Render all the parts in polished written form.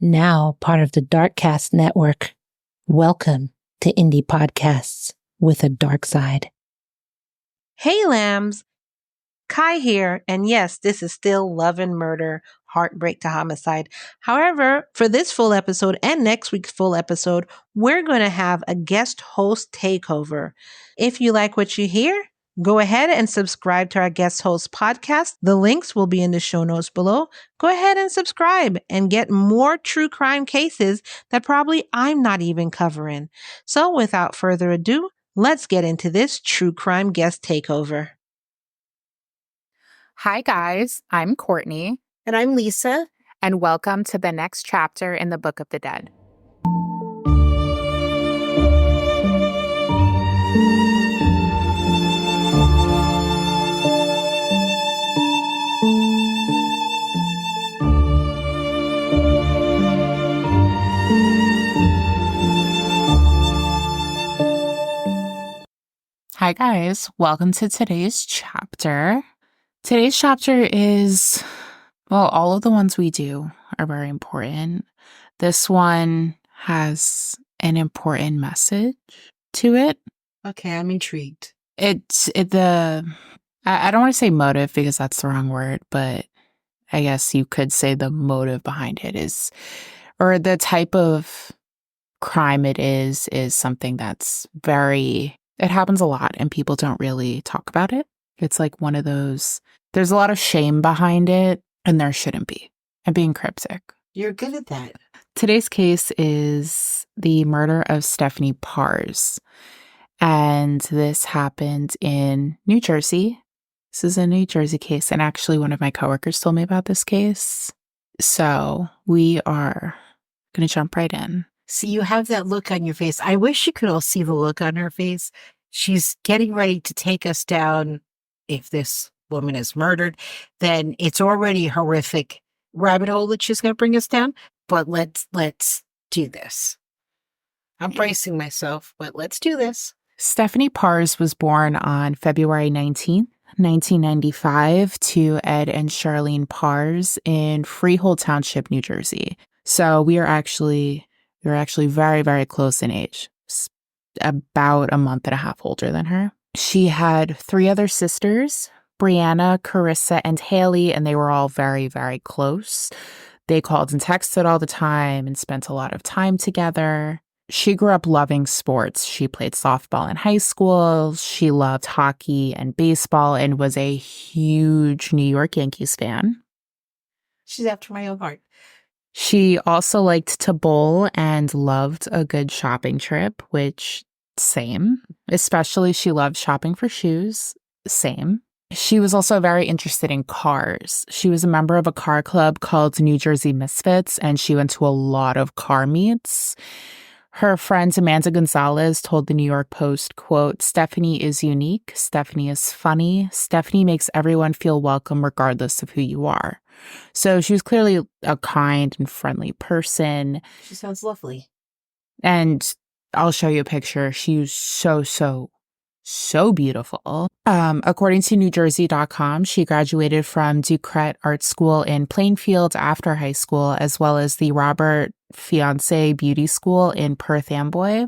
Now part of the Darkcast Network. Welcome to Indie Podcasts with a Dark Side. Hey lambs, Kai here, and yes, this is still Love and Murder, Heartbreak to Homicide. However, for this full episode and next week's full episode, we're going to have a guest host takeover. If you like what you hear, go ahead and subscribe to our guest host podcast. The links will be in the show notes below. Go ahead and subscribe and get more true crime cases that probably I'm not even covering. So without further ado, let's get into this true crime guest takeover. Hi, guys. I'm Courtney. And I'm Lisa. And welcome to the next chapter in the Book of the Dead. Hi, guys. Welcome to today's chapter. Today's chapter is, well, all of the ones we do are very important. This one has an important message to it. Okay, I'm intrigued. I don't want to say motive because that's the wrong word, but I guess you could say the motive behind it is, or the type of crime it is something that's it happens a lot and people don't really talk about it. It's like one of those, there's a lot of shame behind it, and there shouldn't be. I'm being cryptic. You're good at that. Today's case is the murder of Stephanie Parze. And this happened in New Jersey. This is a New Jersey case, and actually one of my coworkers told me about this case. So we are going to jump right in. See, you have that look on your face. I wish you could all see the look on her face. She's getting ready to take us down. If this woman is murdered, then it's already a horrific rabbit hole that she's going to bring us down. But let's do this. I'm bracing myself, but let's do this. Stephanie Parze was born on February 19th, 1995 to Ed and Charlene Parze in Freehold Township, New Jersey. So we were actually very, very close in age, about a month and a half older than her. She had 3 other sisters, Brianna, Carissa, and Haley, and they were all very, very close. They called and texted all the time and spent a lot of time together. She grew up loving sports. She played softball in high school. She loved hockey and baseball and was a huge New York Yankees fan. She's after my own heart. She also liked to bowl and loved a good shopping trip, which same. Especially she loved shopping for shoes. Same. She was also very interested in cars. She was a member of a car club called New Jersey Misfits, and she went to a lot of car meets. Her friend Amanda Gonzalez told the New York Post, quote, "Stephanie is unique. Stephanie is funny. Stephanie makes everyone feel welcome regardless of who you are." So she was clearly a kind and friendly person. She sounds lovely. And I'll show you a picture. She was so beautiful. According to NewJersey.com, she graduated from Ducret Art School in Plainfield after high school, as well as the Robert Fiancé Beauty School in Perth Amboy.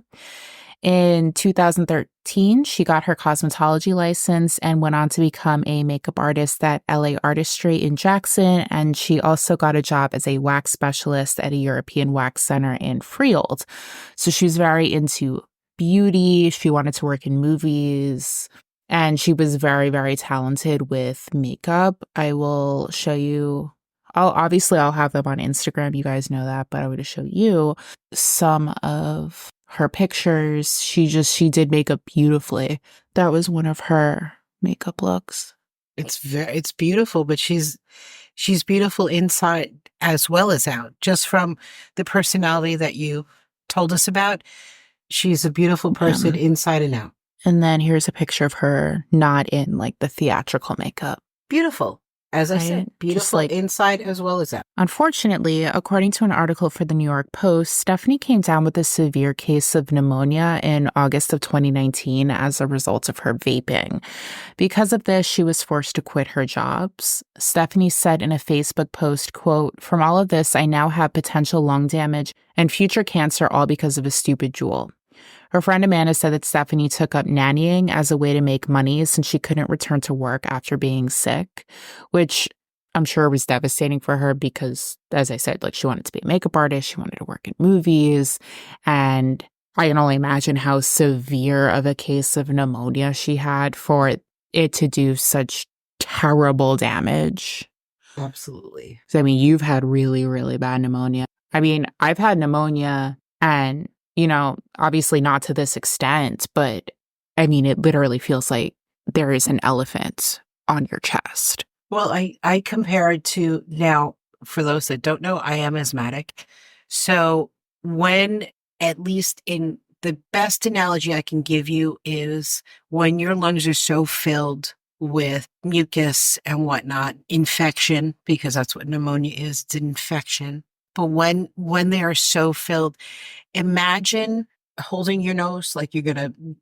In 2013, she got her cosmetology license and went on to become a makeup artist at LA Artistry in Jackson, and she also got a job as a wax specialist at a European wax center in Freehold. So she's very into beauty. She wanted to work in movies, and she was very, very talented with makeup. I will show you. I'll have them on Instagram. You guys know that, but I want to show you some of her pictures. She did makeup beautifully. That was one of her makeup looks. It's beautiful, but she's beautiful inside as well as out. Just from the personality that you told us about, she's a beautiful person inside and out. And then here's a picture of her not in like the theatrical makeup. Beautiful. As I Right? said, Just beautiful like, inside as well as out. unfortunately, according to an article for the New York Post, Stephanie came down with a severe case of pneumonia in August of 2019 as a result of her vaping. Because of this, she was forced to quit her jobs. Stephanie said in a Facebook post, quote, "From all of this, I now have potential lung damage and future cancer all because of a stupid Juul." Her friend Amanda said that Stephanie took up nannying as a way to make money since she couldn't return to work after being sick, which I'm sure was devastating for her because, as I said, like she wanted to be a makeup artist, she wanted to work in movies, and I can only imagine how severe of a case of pneumonia she had for it to do such terrible damage. Absolutely. So, I mean, you've had really, really bad pneumonia. I mean, I've had pneumonia and, obviously not to this extent, but I mean, it literally feels like there is an elephant on your chest. Well, I compare it to now, for those that don't know, I am asthmatic. So when, at least in the best analogy I can give you is when your lungs are so filled with mucus and whatnot, infection, because that's what pneumonia is, it's an infection. But when they are so filled, imagine holding your nose like you're going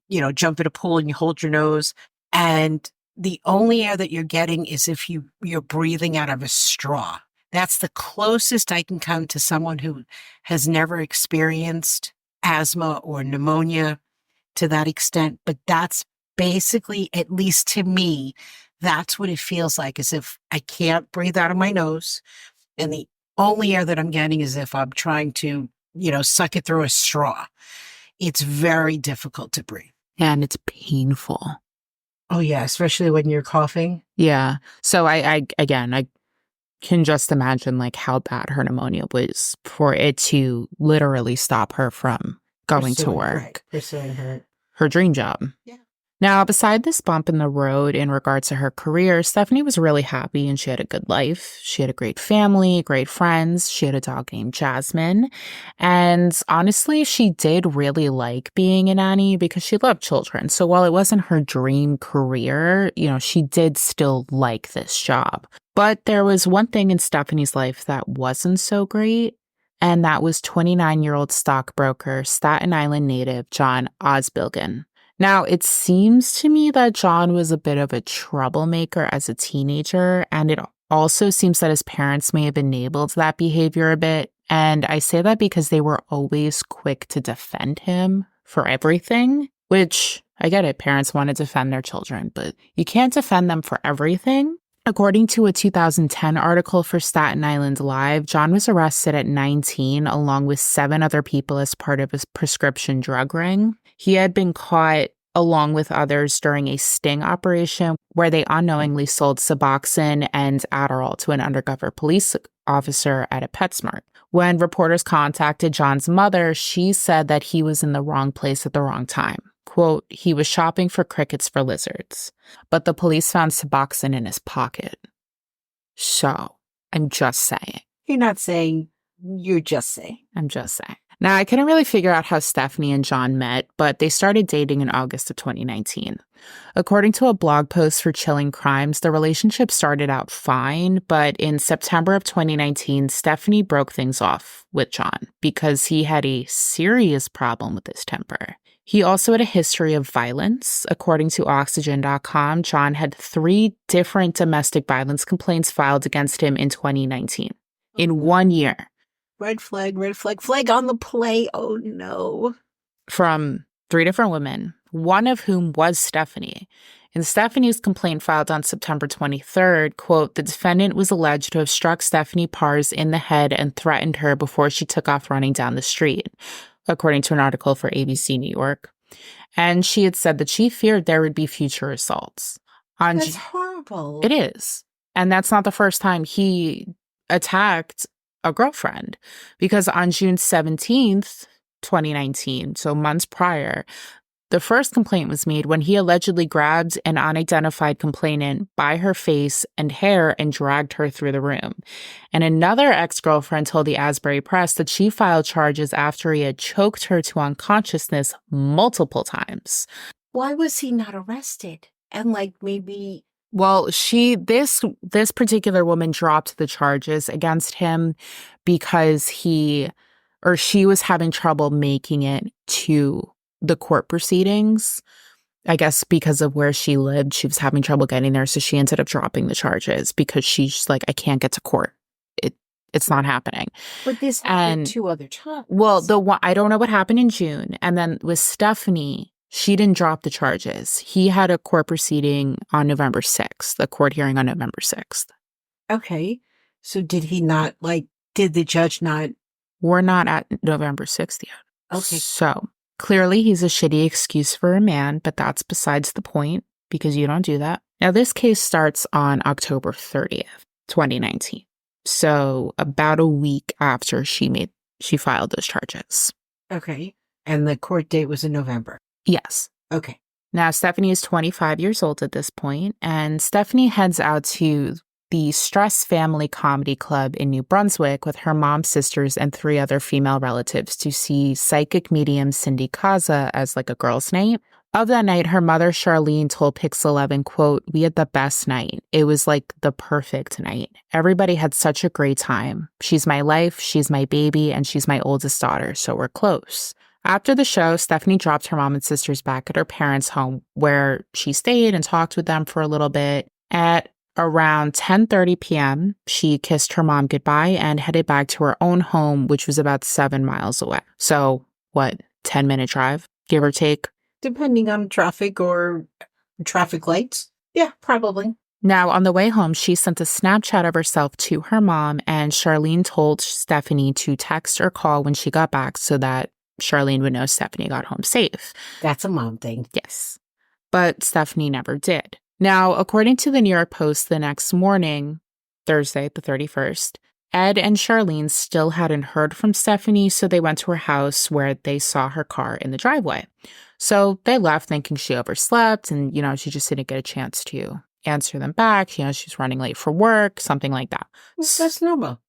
to, jump in a pool and you hold your nose, and the only air that you're getting is if you're breathing out of a straw. That's the closest I can come to someone who has never experienced asthma or pneumonia to that extent. But that's basically, at least to me, that's what it feels like, as if I can't breathe out of my nose. And the only air that I'm getting is if I'm trying to, suck it through a straw. It's very difficult to breathe. And it's painful. Oh, yeah, especially when you're coughing. Yeah. So I can just imagine like how bad her pneumonia was for it to literally stop her from going to work. Pursuing her dream job. Yeah. Now, beside this bump in the road in regards to her career, Stephanie was really happy and she had a good life. She had a great family, great friends. She had a dog named Jasmine. And honestly, she did really like being a nanny because she loved children. So while it wasn't her dream career, she did still like this job. But there was one thing in Stephanie's life that wasn't so great, and that was 29-year-old stockbroker, Staten Island native John Ozbilgen. Now, it seems to me that John was a bit of a troublemaker as a teenager, and it also seems that his parents may have enabled that behavior a bit. And I say that because they were always quick to defend him for everything, which I get it. Parents want to defend their children, but you can't defend them for everything. According to a 2010 article for Staten Island Live, John was arrested at 19 along with 7 other people as part of his prescription drug ring. He had been caught along with others during a sting operation where they unknowingly sold Suboxone and Adderall to an undercover police officer at a PetSmart. When reporters contacted John's mother, she said that he was in the wrong place at the wrong time. Quote, "He was shopping for crickets for lizards, but the police found Suboxone in his pocket." So, I'm just saying. You're not saying, you're just saying. I'm just saying. Now, I couldn't really figure out how Stephanie and John met, but they started dating in August of 2019. According to a blog post for Chilling Crimes, the relationship started out fine, but in September of 2019, Stephanie broke things off with John because he had a serious problem with his temper. He also had a history of violence. According to Oxygen.com, John had 3 different domestic violence complaints filed against him in 2019. In 1 year. Red flag, flag on the play. Oh, no. From 3 different women, one of whom was Stephanie. In Stephanie's complaint filed on September 23rd, quote, "The defendant was alleged to have struck Stephanie Parze in the head and threatened her before she took off running down the street," according to an article for ABC New York. And she had said that she feared there would be future assaults. That's horrible. It is. And that's not the first time he attacked a girlfriend, because on June 17th, 2019, so months prior, the first complaint was made when he allegedly grabbed an unidentified complainant by her face and hair and dragged her through the room. And another ex-girlfriend told the Asbury Press that she filed charges after he had choked her to unconsciousness multiple times. Why was he not arrested? And maybe Well, this particular woman dropped the charges against him because she was having trouble making it to the court proceedings. I guess because of where she lived, she was having trouble getting there, so she ended up dropping the charges because she's like, I can't get to court. It's not happening. But this happened 2 other times. Well, I don't know what happened in June, and then with Stephanie, she didn't drop the charges. He had a court proceeding on November 6th, a court hearing on November 6th. Okay, so did he not did the judge not? We're not at November 6th yet. Okay. So clearly he's a shitty excuse for a man, but that's besides the point because you don't do that. Now, this case starts on October 30th, 2019. So about a week after she filed those charges. Okay. And the court date was in November. Yes. Okay. Now, Stephanie is 25 years old at this point, and Stephanie heads out to the Stress Family Comedy Club in New Brunswick with her mom, sisters, and 3 other female relatives to see psychic medium Cindy Kaza as like a girl's night. Of that night, her mother, Charlene, told Pix 11, quote, "We had the best night. It was like the perfect night. Everybody had such a great time. She's my life, she's my baby, and she's my oldest daughter, so we're close." After the show, Stephanie dropped her mom and sisters back at her parents' home where she stayed and talked with them for a little bit. At around 10:30 p.m., she kissed her mom goodbye and headed back to her own home, which was about 7 miles away. So, 10-minute drive, give or take? Depending on traffic or traffic lights. Yeah, probably. Now, on the way home, she sent a Snapchat of herself to her mom, and Charlene told Stephanie to text or call when she got back so that Charlene would know Stephanie got home safe. That's a mom thing. Yes. But Stephanie never did. Now, according to the New York Post, the next morning, Thursday, the 31st, Ed and Charlene still hadn't heard from Stephanie, so they went to her house where they saw her car in the driveway. So they left thinking she overslept and, she just didn't get a chance to answer them back. She's running late for work, something like that. That's normal.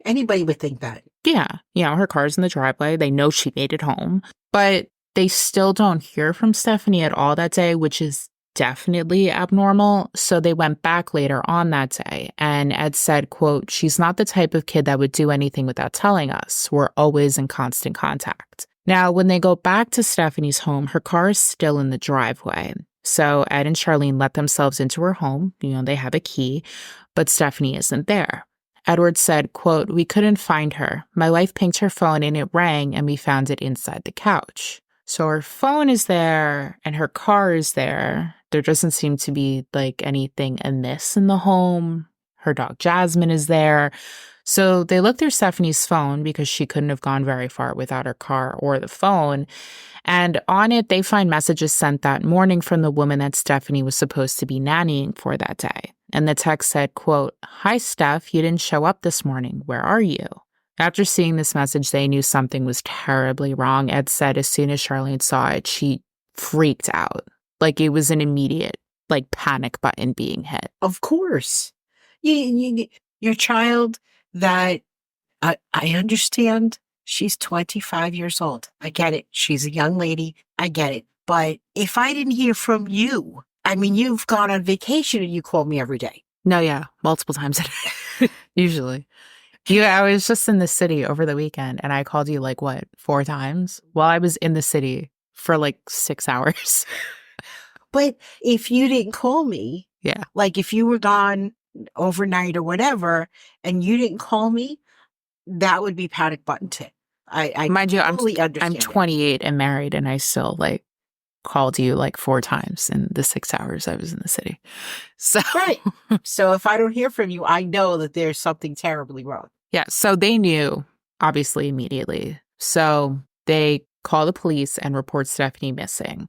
Anybody would think that. Yeah, her car's in the driveway. They know she made it home, but they still don't hear from Stephanie at all that day, which is definitely abnormal. So they went back later on that day, and Ed said, quote, "She's not the type of kid that would do anything without telling us. We're always in constant contact." Now, when they go back to Stephanie's home, her car is still in the driveway. So Ed and Charlene let themselves into her home. They have a key, but Stephanie isn't there. Edward said, quote, "We couldn't find her. My wife pinged her phone and it rang and we found it inside the couch." So her phone is there and her car is there. There doesn't seem to be anything amiss in the home. Her dog Jasmine is there. So they looked through Stephanie's phone because she couldn't have gone very far without her car or the phone. And on it, they find messages sent that morning from the woman that Stephanie was supposed to be nannying for that day. And the text said, quote, "Hi, Steph, you didn't show up this morning. Where are you?" After seeing this message, they knew something was terribly wrong. Ed said as soon as Charlene saw it, she freaked out. It was an immediate, panic button being hit. Of course. Your child that I understand she's 25 years old. I get it. She's a young lady. I get it. But if I didn't hear from you, you've gone on vacation and you call me every day. No, yeah. Multiple times a day. Usually. I was just in the city over the weekend and I called you 4 times while I was in the city for 6 hours. But if you didn't call me, yeah, if you were gone overnight or whatever, and you didn't call me, that would be panic button tip. I mind you, totally understand. I'm 28 and married, and I still called you 4 times in the 6 hours I was in the city. So right. So if I don't hear from you, I know that there's something terribly wrong. Yeah. So they knew, obviously, immediately. So they call the police and report Stephanie missing.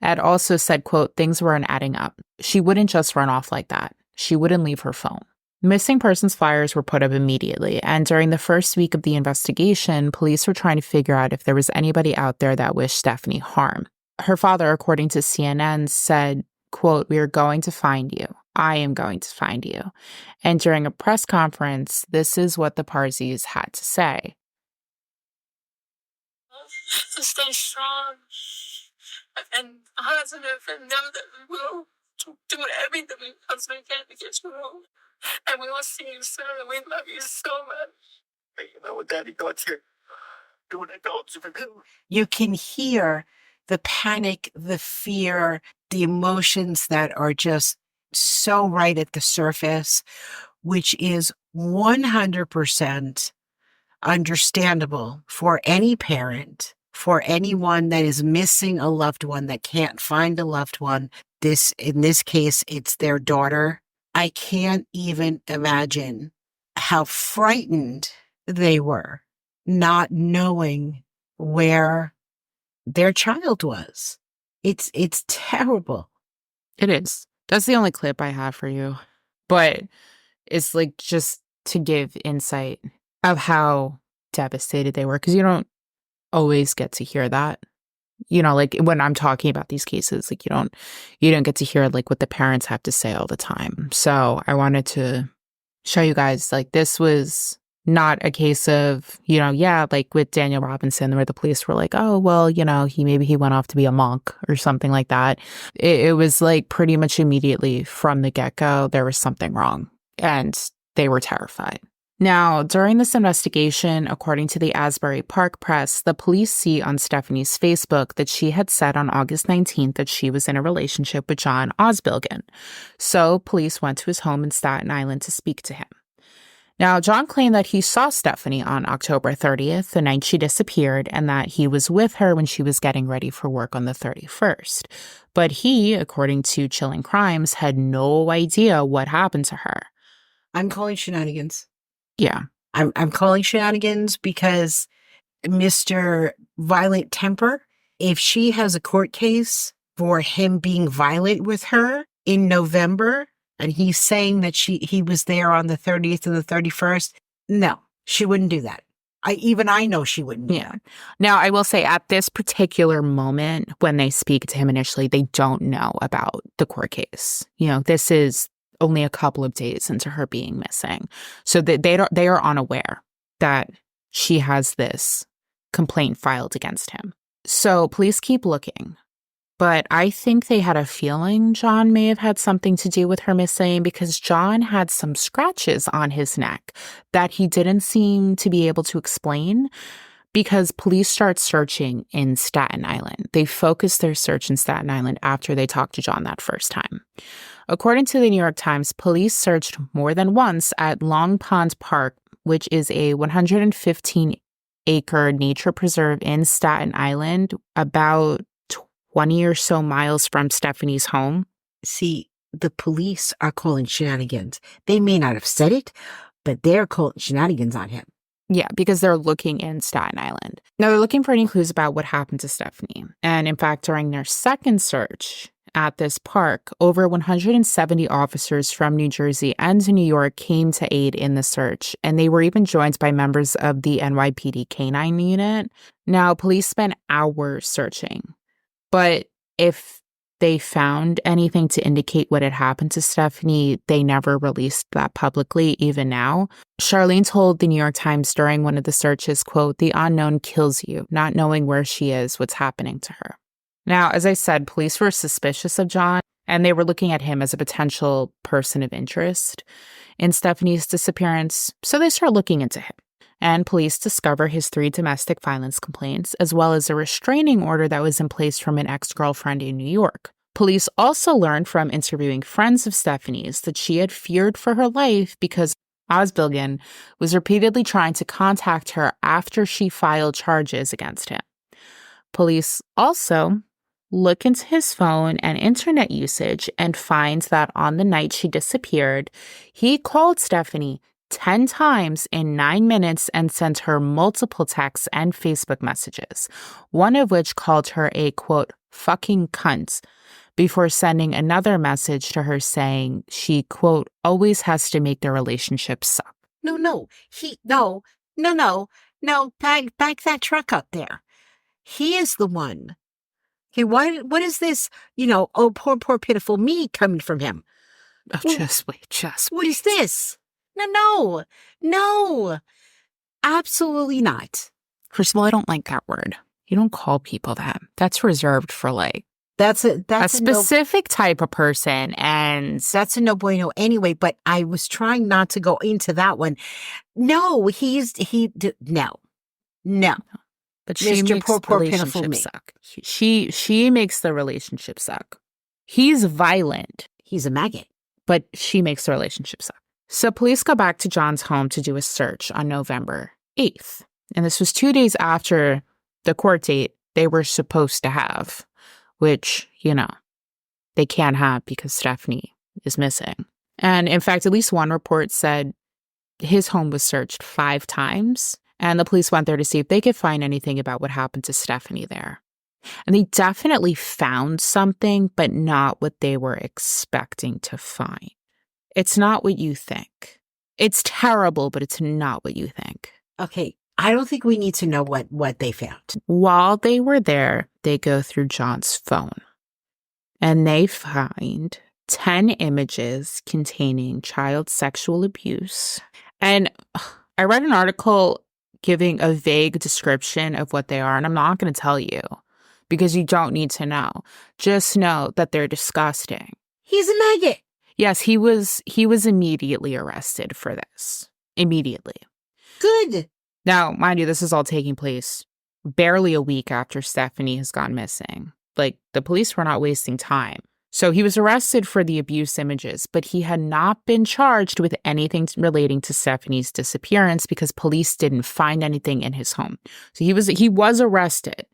Ed also said, quote, "Things weren't adding up. She wouldn't just run off like that. She wouldn't leave her phone." Missing persons flyers were put up immediately, and during the first week of the investigation, police were trying to figure out if there was anybody out there that wished Stephanie harm. Her father, according to CNN, said, quote, "We are going to find you. I am going to find you." And during a press conference, this is what the Parzes had to say. "To stay strong and positive and know that we will doing everything we possibly can to get you home. And we will see you soon, and we love you so much. Hey, you know what Daddy thought here? Do what I told you to do. You can hear the panic, the fear, the emotions that are just so right at the surface, which is 100% understandable for any parent, for anyone that is missing a loved one, that can't find a loved one. In this case, it's their daughter. I can't even imagine how frightened they were, not knowing where their child was. It's terrible. It is. That's the only clip I have for you. But it's like just to give insight of how devastated they were, because you don't always get to hear that. You know, like when I'm talking about these cases, like you don't get to hear like what the parents have to say all the time. So I wanted to show you guys, like, this was not a case of, like with Daniel Robinson, where the police were like, oh, well, he went off to be a monk or something like that. It was like pretty much immediately from the get-go, there was something wrong, and they were terrified. Now, during this investigation, according to the Asbury Park Press, the police see on Stephanie's Facebook that she had said on August 19th that she was in a relationship with John Ozbilgen. So police went to his home in Staten Island to speak to him. Now, John claimed that he saw Stephanie on October 30th, the night she disappeared, and that he was with her when she was getting ready for work on the 31st. But he, according to Chilling Crimes, had no idea what happened to her. I'm calling shenanigans. Yeah. I'm calling shenanigans because Mr. Violent Temper, if she has a court case for him being violent with her in November, and he's saying that he was there on the 30th and the 31st, no, she wouldn't do that. I know she wouldn't do that. Now, I will say at this particular moment, when they speak to him initially, they don't know about the court case. This is only a couple of days into her being missing. So they are unaware that she has this complaint filed against him. So police keep looking. But I think they had a feeling John may have had something to do with her missing, because John had some scratches on his neck that he didn't seem to be able to explain, because police start searching in Staten Island. They focused their search in Staten Island after they talked to John that first time. According to the New York Times, police searched more than once at Long Pond Park, which is a 115-acre nature preserve in Staten Island, about 20 or so miles from Stephanie's home. See, the police are calling shenanigans. They may not have said it, but they're calling shenanigans on him. Yeah, because they're looking in Staten Island. Now, they're looking for any clues about what happened to Stephanie. And in fact, during their second search at this park, over 170 officers from New Jersey and New York came to aid in the search, and they were even joined by members of the NYPD Canine Unit. Now, police spent hours searching, but if they found anything to indicate what had happened to Stephanie, they never released that publicly, even now. Charlene told the New York Times during one of the searches, quote, "The unknown kills you, not knowing where she is, what's happening to her." Now, as I said, police were suspicious of John, and they were looking at him as a potential person of interest in Stephanie's disappearance, so they start looking into him. And police discover his 3 domestic violence complaints, as well as a restraining order that was in place from an ex-girlfriend in New York. Police also learned from interviewing friends of Stephanie's that she had feared for her life because Ozbilgen was repeatedly trying to contact her after she filed charges against him. Police also look into his phone and internet usage and find that on the night she disappeared, he called Stephanie 10 times in 9 minutes and sent her multiple texts and Facebook messages, one of which called her a, quote, "fucking cunt," before sending another message to her saying she, quote, "always has to make their relationship suck." No, back that truck up there. He is the one. Okay, what is this, oh, poor, pitiful me coming from him? Oh, just wait. What is this? No, absolutely not. First of all, I don't like that word. You don't call people that. That's reserved for, like, That's a a specific type of person. And that's a no bueno anyway, but I was trying not to go into that one. No, no. But she Mr. makes Poor pitiful relationships me. suck. She makes the relationship suck. He's violent. He's a maggot. But she makes the relationship suck. So police go back to John's home to do a search on November 8th. And this was 2 days after the court date they were supposed to have, which, they can't have because Stephanie is missing. And in fact, at least one report said his home was searched 5 times. And the police went there to see if they could find anything about what happened to Stephanie there. And they definitely found something, but not what they were expecting to find. It's not what you think. It's terrible, but it's not what you think. Okay, I don't think we need to know what they found. While they were there, they go through John's phone. And they find 10 images containing child sexual abuse. And I read an article giving a vague description of what they are, and I'm not going to tell you because you don't need to know. Just know that they're disgusting. He's a maggot. Yes, he was immediately arrested for this. Immediately. Good. Now, mind you, this is all taking place barely a week after Stephanie has gone missing. Like, the police were not wasting time. So he was arrested for the abuse images, but he had not been charged with anything relating to Stephanie's disappearance because police didn't find anything in his home. So he was arrested,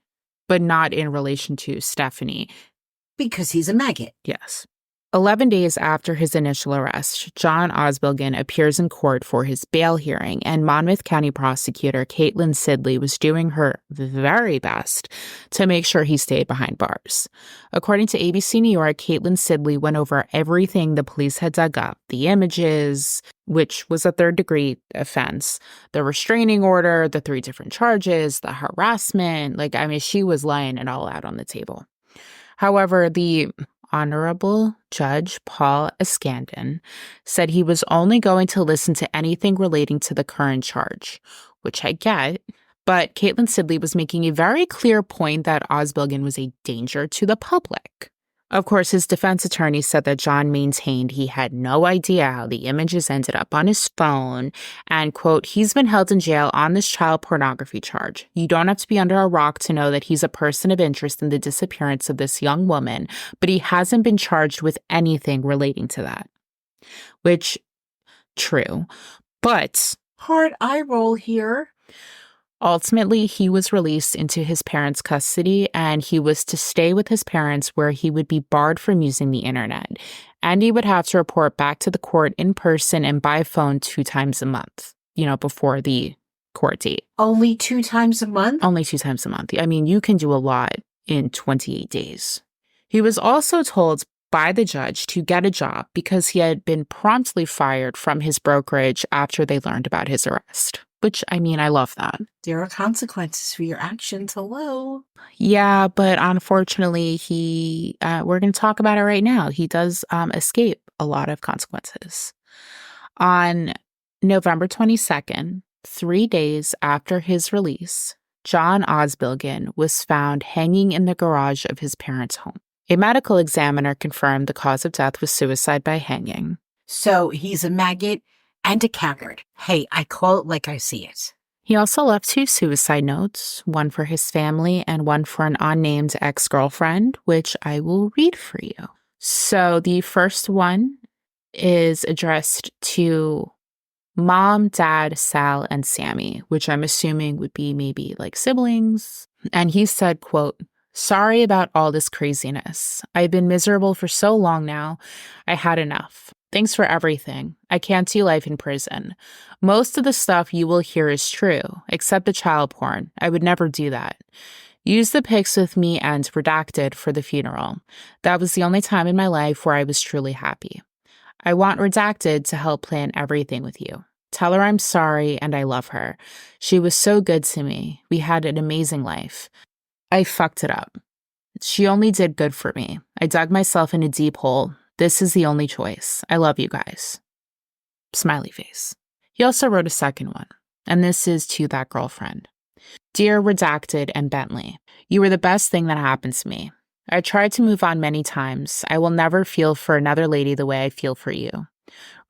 but not in relation to Stephanie. Because he's a maggot. Yes. 11 days after his initial arrest, John Ozbilgen appears in court for his bail hearing, and Monmouth County prosecutor Caitlin Sidley was doing her very best to make sure he stayed behind bars. According to ABC New York, Caitlin Sidley went over everything the police had dug up, the images, which was a third-degree offense, the restraining order, the 3 different charges, the harassment. She was laying it all out on the table. However, the Honorable Judge Paul Escandon said he was only going to listen to anything relating to the current charge, which I get, but Caitlin Sidley was making a very clear point that Ozbilgen was a danger to the public. Of course, his defense attorney said that John maintained he had no idea how the images ended up on his phone and, quote, he's been held in jail on this child pornography charge. You don't have to be under a rock to know that he's a person of interest in the disappearance of this young woman, but he hasn't been charged with anything relating to that. Which, true, but hard eye roll here. Ultimately, he was released into his parents' custody, and he was to stay with his parents where he would be barred from using the internet. And he would have to report back to the court in person and by phone 2 times a month, before the court date. Only 2 times a month? Only 2 times a month. You can do a lot in 28 days. He was also told by the judge to get a job because he had been promptly fired from his brokerage after they learned about his arrest. Which, I love that. There are consequences for your actions. Hello. Yeah, but unfortunately, we're going to talk about it right now. He does escape a lot of consequences. On November 22nd, 3 days after his release, John Ozbilgen was found hanging in the garage of his parents' home. A medical examiner confirmed the cause of death was suicide by hanging. So he's a maggot and a coward. Hey, I call it like I see it. He also left 2 suicide notes, one for his family and one for an unnamed ex-girlfriend, which I will read for you. So the first one is addressed to Mom, Dad, Sal, and Sammy, which I'm assuming would be maybe like siblings. And he said, quote, "Sorry about all this craziness. I've been miserable for so long now. I had enough. Thanks for everything. I can't do life in prison. Most of the stuff you will hear is true, except the child porn. I would never do that. Use the pics with me and redacted for the funeral. That was the only time in my life where I was truly happy. I want redacted to help plan everything with you. Tell her I'm sorry and I love her. She was so good to me. We had an amazing life. I fucked it up. She only did good for me. I dug myself in a deep hole. This is the only choice. I love you guys." Smiley face. He also wrote a second one, and this is to that girlfriend. "Dear Redacted and Bentley, you were the best thing that happened to me. I tried to move on many times. I will never feel for another lady the way I feel for you.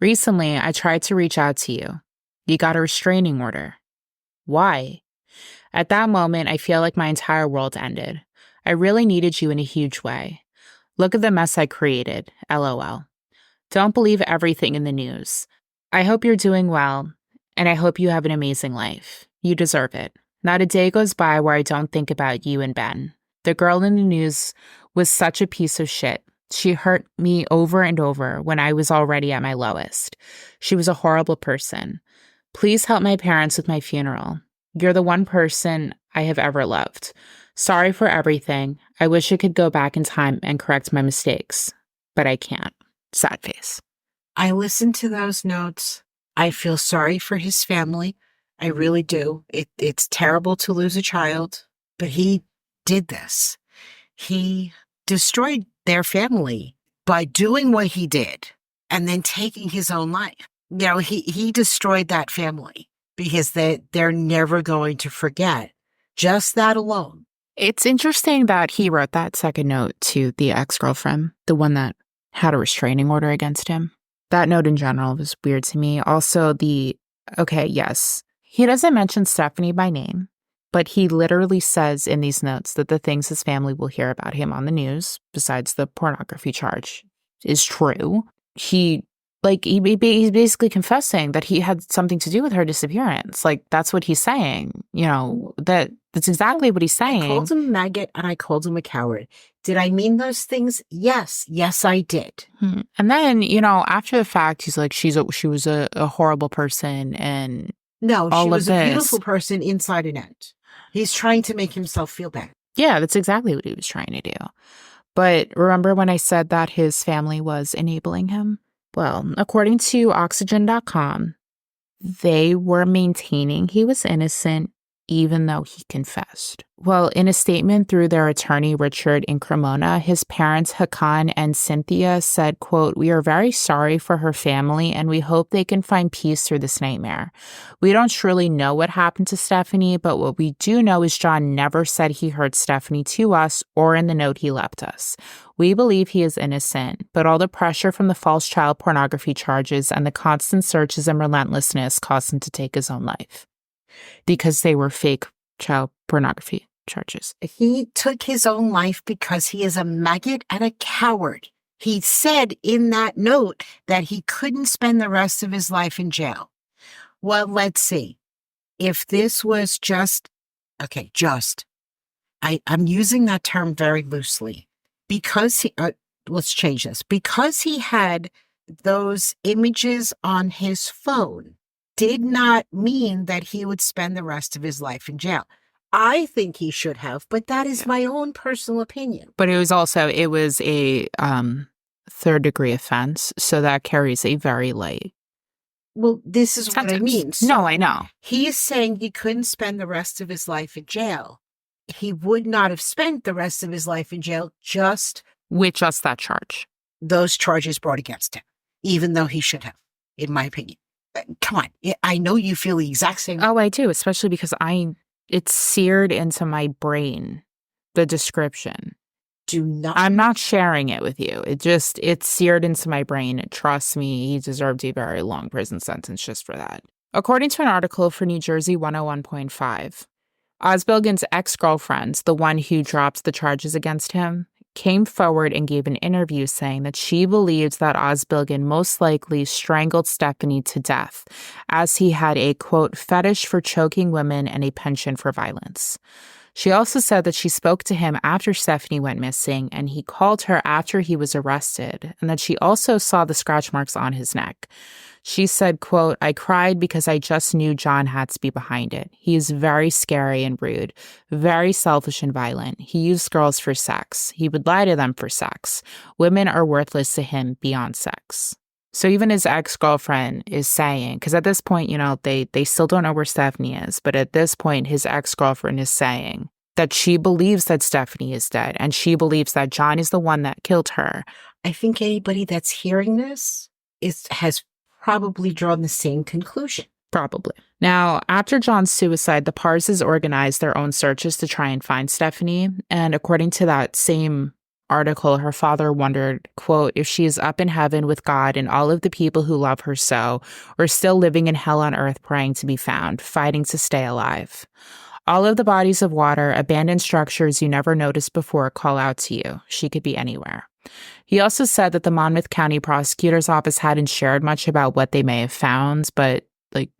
Recently, I tried to reach out to you. You got a restraining order. Why? At that moment, I feel like my entire world ended. I really needed you in a huge way. Look at the mess I created. LOL. Don't believe everything in the news. I hope you're doing well, and I hope you have an amazing life. You deserve it. Not a day goes by where I don't think about you and Ben. The girl in the news was such a piece of shit. She hurt me over and over when I was already at my lowest. She was a horrible person. Please help my parents with my funeral. You're the one person I have ever loved. Sorry for everything. I wish I could go back in time and correct my mistakes, but I can't. Sad face. I listened to those notes. I feel sorry for his family. I really do. It's terrible to lose a child, but he did this. He destroyed their family by doing what he did and then taking his own life. You know, he destroyed that family because they're never going to forget just that alone. It's interesting that he wrote that second note to the ex-girlfriend, the one that had a restraining order against him. That note in general was weird to me. Also, yes, he doesn't mention Stephanie by name, but he literally says in these notes that the things his family will hear about him on the news, besides the pornography charge, is true. He's basically confessing that he had something to do with her disappearance. Like, that's what he's saying. You know, that's exactly what he's saying. I called him a maggot and I called him a coward. Did I mean those things? Yes. Yes, I did. And then, you know, after the fact, he's like, she was a horrible person and no, all she was of a this. beautiful person inside and out. He's trying to make himself feel bad. Yeah, that's exactly what he was trying to do. But remember when I said that his family was enabling him? Well, according to Oxygen.com, they were maintaining he was innocent even though he confessed. Well, in a statement through their attorney, Richard in Cremona, his parents, Hakan and Cynthia, said, quote, "We are very sorry for her family and we hope they can find peace through this nightmare. We don't truly know what happened to Stephanie, but what we do know is John never said he hurt Stephanie to us or in the note he left us. We believe he is innocent, but all the pressure from the false child pornography charges and the constant searches and relentlessness caused him to take his own life." Because they were fake child pornography charges. He took his own life because he is a maggot and a coward. He said in that note that he couldn't spend the rest of his life in jail. Well, let's see. If this was I'm using that term very loosely. Because let's change this. Because he had those images on his phone did not mean that he would spend the rest of his life in jail. I think he should have, but that is my own personal opinion. But it was a third degree offense, so that carries a very light. Well, this is sentence. What I mean. So no, I know. He is saying he couldn't spend the rest of his life in jail. He would not have spent the rest of his life in jail with just that charge. Those charges brought against him, even though he should have, in my opinion. Come on. I know you feel the exact same. Oh, I do, especially because it's seared into my brain, the description. I'm not sharing it with you. It's seared into my brain. Trust me, he deserved a very long prison sentence just for that. According to an article for New Jersey 101.5, Ozbilgen's ex-girlfriend, the one who dropped the charges against him, came forward and gave an interview saying that she believes that Ozbilgen most likely strangled Stephanie to death, as he had a, quote, fetish for choking women and a penchant for violence. She also said that she spoke to him after Stephanie went missing and he called her after he was arrested, and that she also saw the scratch marks on his neck. She said, quote, "I cried because I just knew John had to be behind it. He is very scary and rude, very selfish and violent. He used girls for sex. He would lie to them for sex. Women are worthless to him beyond sex." So even his ex-girlfriend is saying, because at this point, you know, they still don't know where Stephanie is, but at this point, his ex-girlfriend is saying that she believes that Stephanie is dead and she believes that John is the one that killed her. I think anybody that's hearing this has probably drawn the same conclusion. Probably. Now, after John's suicide, the Parzes organized their own searches to try and find Stephanie. And according to that same article, her father wondered, quote, if she is up in heaven with God and all of the people who love her so, or still living in hell on earth praying to be found, fighting to stay alive. All of the bodies of water, abandoned structures you never noticed before call out to you. She could be anywhere. He also said that the Monmouth County Prosecutor's Office hadn't shared much about what they may have found, but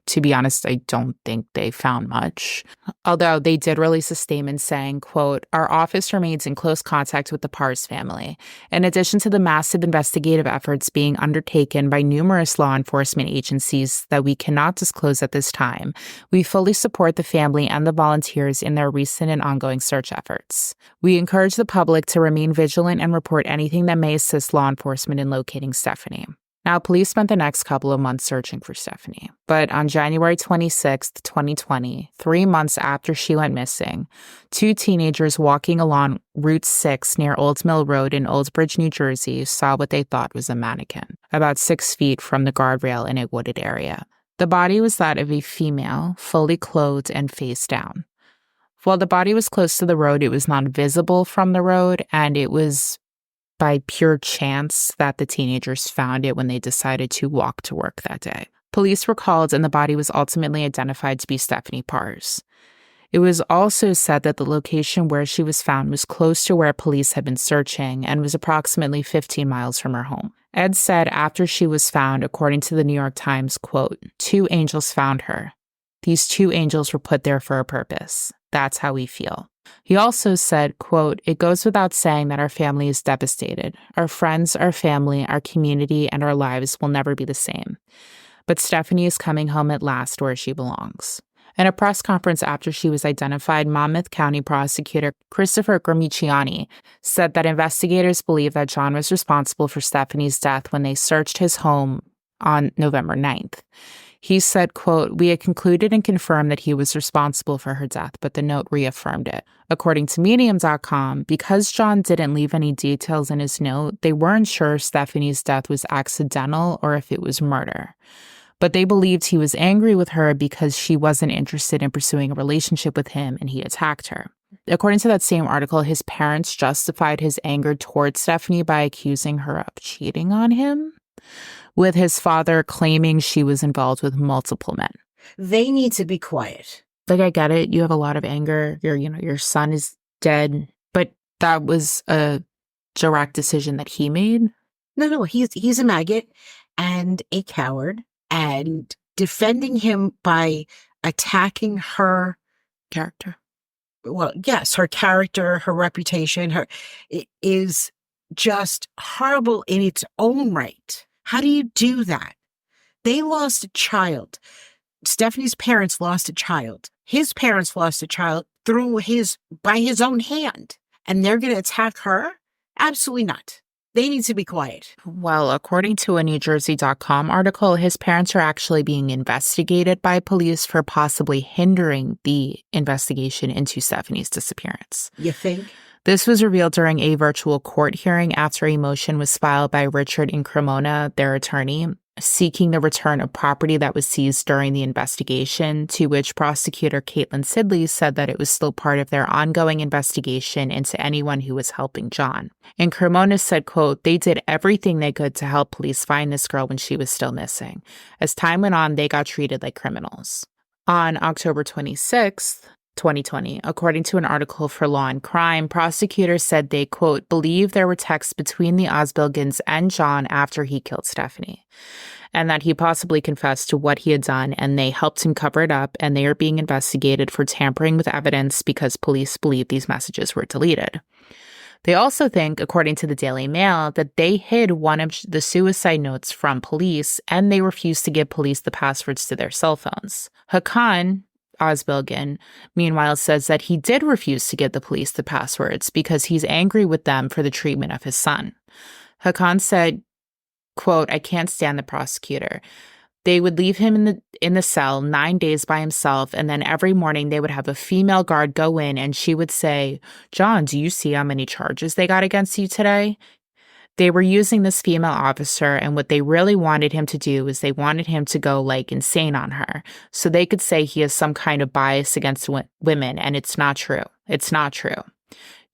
to be honest, I don't think they found much. Although they did release a statement saying, quote, our office remains in close contact with the Parze family. In addition to the massive investigative efforts being undertaken by numerous law enforcement agencies that we cannot disclose at this time, we fully support the family and the volunteers in their recent and ongoing search efforts. We encourage the public to remain vigilant and report anything that may assist law enforcement in locating Stephanie. Now, police spent the next couple of months searching for Stephanie, but on January 26, 2020, 3 months after she went missing, 2 teenagers walking along Route 6 near Old Mill Road in Old Bridge, New Jersey, saw what they thought was a mannequin, about 6 feet from the guardrail in a wooded area. The body was that of a female, fully clothed and face down. While the body was close to the road, it was not visible from the road, and it was by pure chance that the teenagers found it when they decided to walk to work that day. Police were called and the body was ultimately identified to be Stephanie Parze. It was also said that the location where she was found was close to where police had been searching and was approximately 15 miles from her home. Ed said after she was found, according to the New York Times, quote, 2 angels found her. These 2 angels were put there for a purpose. That's how we feel. He also said, quote, it goes without saying that our family is devastated. Our friends, our family, our community, and our lives will never be the same. But Stephanie is coming home at last where she belongs. In a press conference after she was identified, Monmouth County Prosecutor Christopher Gramiciani said that investigators believe that John was responsible for Stephanie's death when they searched his home on November 9th. He said, quote, we had concluded and confirmed that he was responsible for her death, but the note reaffirmed it. According to Medium.com, because John didn't leave any details in his note, they weren't sure if Stephanie's death was accidental or if it was murder. But they believed he was angry with her because she wasn't interested in pursuing a relationship with him and he attacked her. According to that same article, his parents justified his anger towards Stephanie by accusing her of cheating on him, with his father claiming she was involved with multiple men. They need to be quiet. I get it. You have a lot of anger. Your son is dead. But that was a direct decision that he made. No, he's a maggot and a coward, and defending him by attacking her character. Well, yes, her character, her reputation, it is just horrible in its own right. How do you do that? They lost a child. Stephanie's parents lost a child. His parents lost a child by his own hand. And they're going to attack her? Absolutely not. They need to be quiet. Well, according to a NewJersey.com article, his parents are actually being investigated by police for possibly hindering the investigation into Stephanie's disappearance. You think? This was revealed during a virtual court hearing after a motion was filed by Richard and Cremona, their attorney, seeking the return of property that was seized during the investigation, to which prosecutor Caitlin Sidley said that it was still part of their ongoing investigation into anyone who was helping John. And Cremona said, quote, they did everything they could to help police find this girl when she was still missing. As time went on, they got treated like criminals. On October 26th, 2020, according to an article for Law and Crime, prosecutors said they, quote, believe there were texts between the Ozbilgens and John after he killed Stephanie, and that he possibly confessed to what he had done, and they helped him cover it up, and they are being investigated for tampering with evidence because police believe these messages were deleted. They also think, according to the Daily Mail, that they hid one of the suicide notes from police, and they refused to give police the passwords to their cell phones. Hakan Ozbilgen, meanwhile, says that he did refuse to give the police the passwords because he's angry with them for the treatment of his son. Hakan said, quote, I can't stand the prosecutor. They would leave him in the cell 9 days by himself, and then every morning they would have a female guard go in and she would say, John, do you see how many charges they got against you today? They were using this female officer, and what they really wanted him to do is they wanted him to go insane on her so they could say he has some kind of bias against women, and it's not true. It's not true.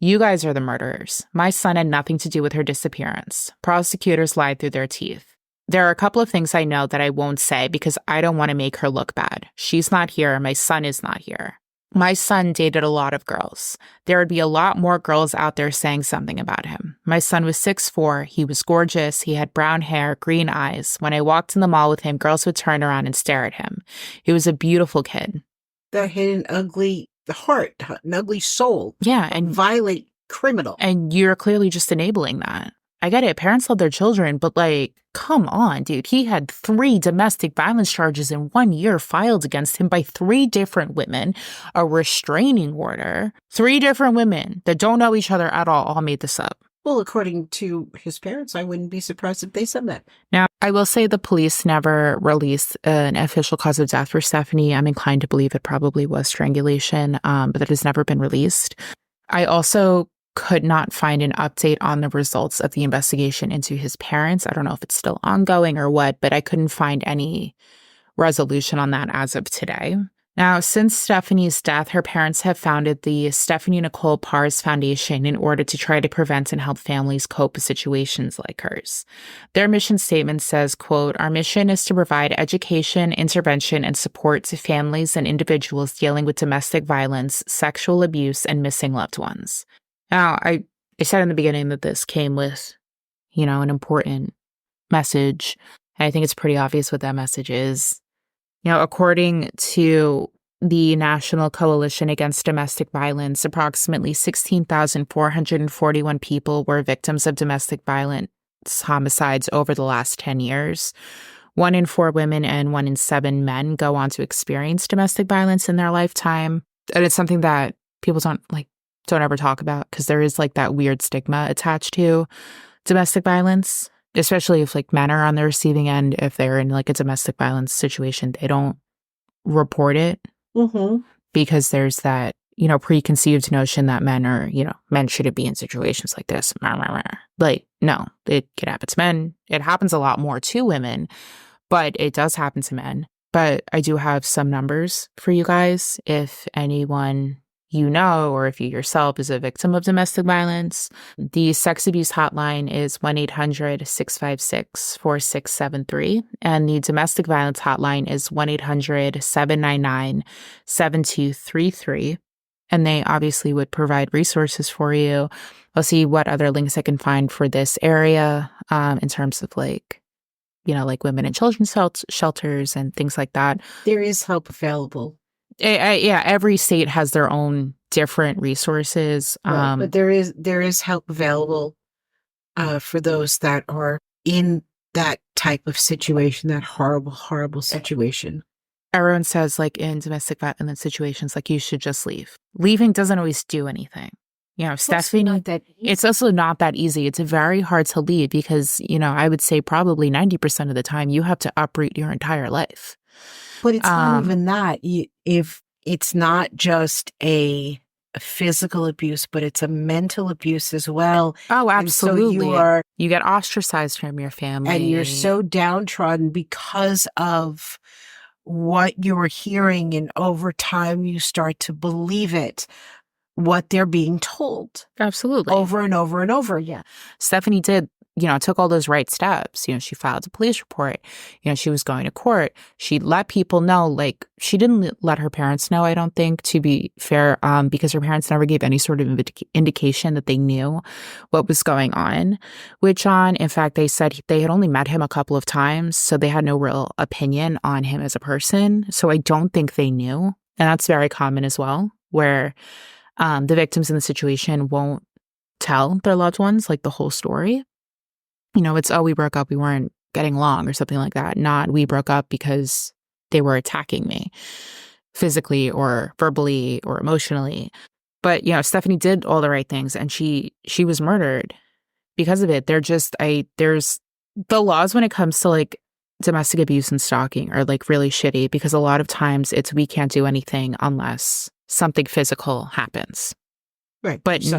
You guys are the murderers. My son had nothing to do with her disappearance. Prosecutors lied through their teeth. There are a couple of things I know that I won't say because I don't want to make her look bad. She's not here. My son is not here. My son dated a lot of girls. There would be a lot more girls out there saying something about him. My son was 6'4". He was gorgeous. He had brown hair, green eyes. When I walked in the mall with him, girls would turn around and stare at him. He was a beautiful kid. That had an ugly heart, an ugly soul. Yeah. And violent criminal. And you're clearly just enabling that. I get it. Parents love their children, but like, come on, dude. He had 3 domestic violence charges in 1 year filed against him by 3 different women, a restraining order. 3 different women that don't know each other at all made this up. Well, according to his parents, I wouldn't be surprised if they said that. Now, I will say the police never released an official cause of death for Stephanie. I'm inclined to believe it probably was strangulation, but that has never been released. I also could not find an update on the results of the investigation into his parents. I don't know if it's still ongoing or what, but I couldn't find any resolution on that as of today. Now, since Stephanie's death, her parents have founded the Stephanie Nicole Parze Foundation in order to try to prevent and help families cope with situations like hers. Their mission statement says, quote, "Our mission is to provide education, intervention, and support to families and individuals dealing with domestic violence, sexual abuse, and missing loved ones." Now, I said in the beginning that this came with, an important message. And I think it's pretty obvious what that message is. According to the National Coalition Against Domestic Violence, approximately 16,441 people were victims of domestic violence homicides over the last 10 years. 1 in 4 women and 1 in 7 men go on to experience domestic violence in their lifetime. And it's something that people don't ever talk about because there is that weird stigma attached to domestic violence, especially if men are on the receiving end. If they're in a domestic violence situation, they don't report it because there's that, preconceived notion that men shouldn't be in situations like this. No, it can happen to men. It happens a lot more to women, but it does happen to men. But I do have some numbers for you guys if anyone or if you yourself is a victim of domestic violence. The sex abuse hotline is 1-800-656-4673. And the domestic violence hotline is 1-800-799-7233. And they obviously would provide resources for you. I'll see what other links I can find for this area in terms of women and children's shelters and things like that. There is help available. Every state has their own different resources. Right, but there is help available for those that are in that type of situation, that horrible, horrible situation. Everyone says in domestic violence situations, you should just leave. Leaving doesn't always do anything. Stephanie, it's also not that easy. It's very hard to leave because, I would say probably 90% of the time you have to uproot your entire life. But it's not even that. If it's not just a physical abuse, but it's a mental abuse as well. Oh, absolutely. And so you get ostracized from your family. And you're so downtrodden because of what you're hearing. And over time, you start to believe it, what they're being told. Absolutely. Over and over and over again. Stephanie did took all those right steps. She filed a police report. She was going to court. She let people know, she didn't let her parents know, I don't think, to be fair, because her parents never gave any sort of indication that they knew what was going on with John. In fact, they said they had only met him a couple of times, so they had no real opinion on him as a person. So I don't think they knew. And that's very common as well, where the victims in the situation won't tell their loved ones, the whole story. It's, we broke up, we weren't getting along or something like that. Not, we broke up because they were attacking me physically or verbally or emotionally. But, Stephanie did all the right things and she was murdered because of it. There's the laws when it comes to domestic abuse and stalking are really shitty because a lot of times it's, we can't do anything unless something physical happens. Right. But so,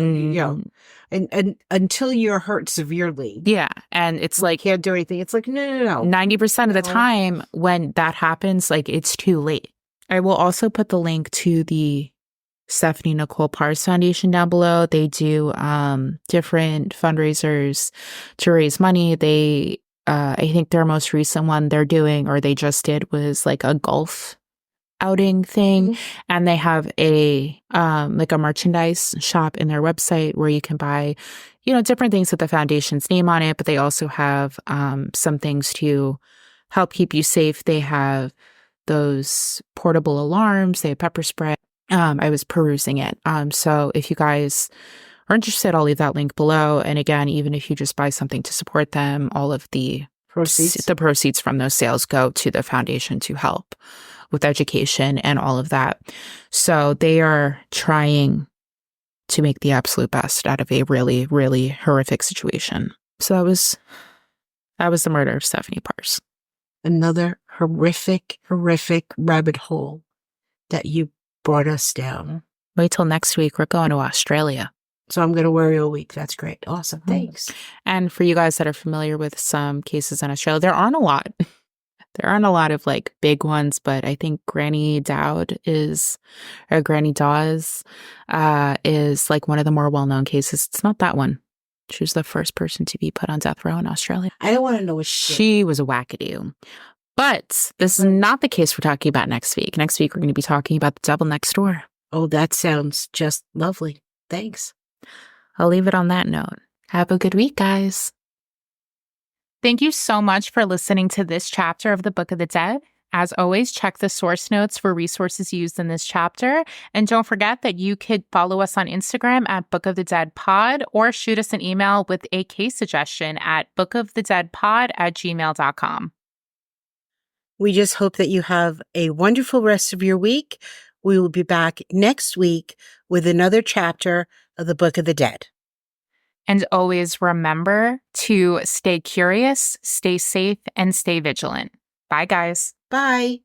and until you're hurt severely. Yeah. And it's can't do anything. It's no. 90% of the time when that happens, it's too late. I will also put the link to the Stephanie Nicole Parze Foundation down below. They do different fundraisers to raise money. They, I think their most recent one they're doing, or they just did, was like a golf outing thing. And they have a like a merchandise shop in their website where you can buy, different things with the foundation's name on it. But they also have some things to help keep you safe. They have those portable alarms. They have pepper spray. I was perusing it. So if you guys are interested, I'll leave that link below. And again, even if you just buy something to support them, all of the proceeds from those sales go to the foundation to help with education and all of that. So they are trying to make the absolute best out of a really, really horrific situation. So that was the murder of Stephanie Parze. Another horrific rabbit hole that you brought us down. Wait till next week. We're going to Australia. So I'm going to worry all week. That's great. Awesome. Thanks. And for you guys that are familiar with some cases in Australia, there aren't a lot. There aren't a lot of like big ones, but I think Granny Dawes is like one of the more well-known cases. It's not that one. She was the first person to be put on death row in Australia. I don't want to know what she was a wackadoo. But this is not the case we're talking about next week. Next week, we're going to be talking about the devil next door. Oh, that sounds just lovely. Thanks. I'll leave it on that note. Have a good week, guys. Thank you so much for listening to this chapter of the Book of the Dead. As always, check the source notes for resources used in this chapter. And don't forget that you could follow us on Instagram at Book of the Dead Pod, or shoot us an email with a case suggestion at bookofthedeadpod@gmail.com. We just hope that you have a wonderful rest of your week. We will be back next week with another chapter of the Book of the Dead. And always remember to stay curious, stay safe, and stay vigilant. Bye, guys. Bye.